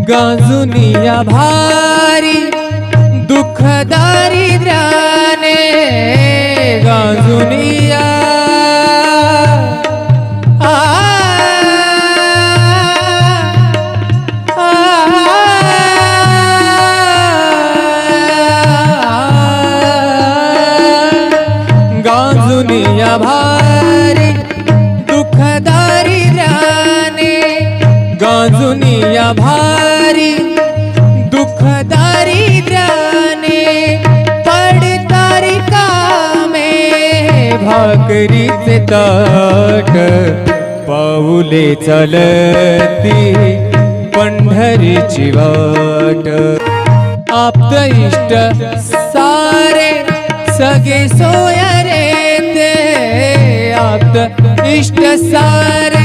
गांजुनिया भारी दुःख दारिद्र्याने गांजुनिया गांजुनिया भारी दुःख दारिद्र्याने गांजुनिया भारी दुःख दारिद्र्याने पडतारी कामे भाकरीचे ताट पाऊले चालती पंढरीची वाट आप्त इष्ट सारे सगे सोयरे ते आप्त इष्ट सारे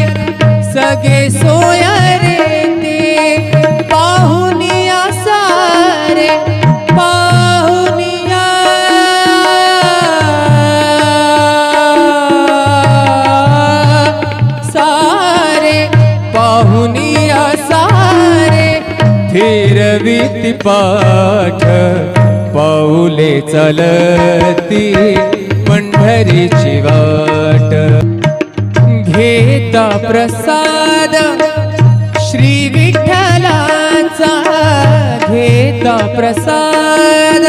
सगे सोयरे ते पाहुनिया सारे पाहुनिया सारे पाहुनिया सारे फिरवीती पाठ पाऊले चालती पंढरीची वाट घेता प्रसाद श्री विठ्ठलाचा घेता प्रसाद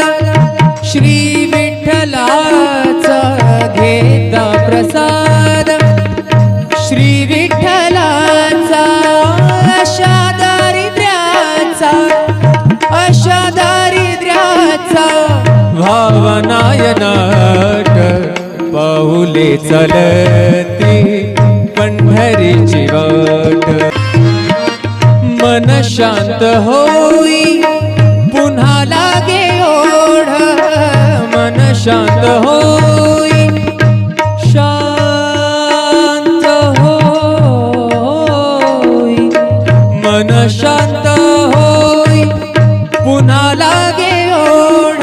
श्री विठ्ठलाचा घेता प्रसाद श्री विठ्ठलाचा अशा दारिद्र्याचा अशा दारिद्र्याचा भावनायनाट पाऊले चालती पंढरीची वाट मन शांत होई पुन्हा लागे ओढ मन शांत होई शांत होई मन शांत होई पुन्हा लागे ओढ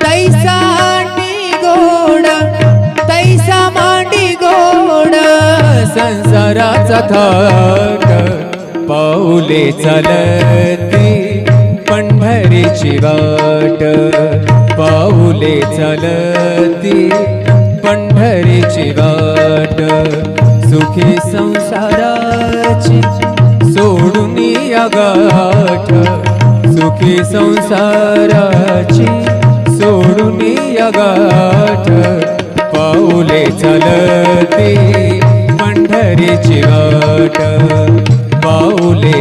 तैसा मांडी गोड तैसा मांडी गोड संसाराचा थाट पाऊले चालती पंढरीची वाट पाऊले चालती पंढरीची वाट सुखी संसाराची सोडून या गाठ सुखी संसाराची सोडून या गाठ पाऊले चालती पंढरीची वाट पाऊले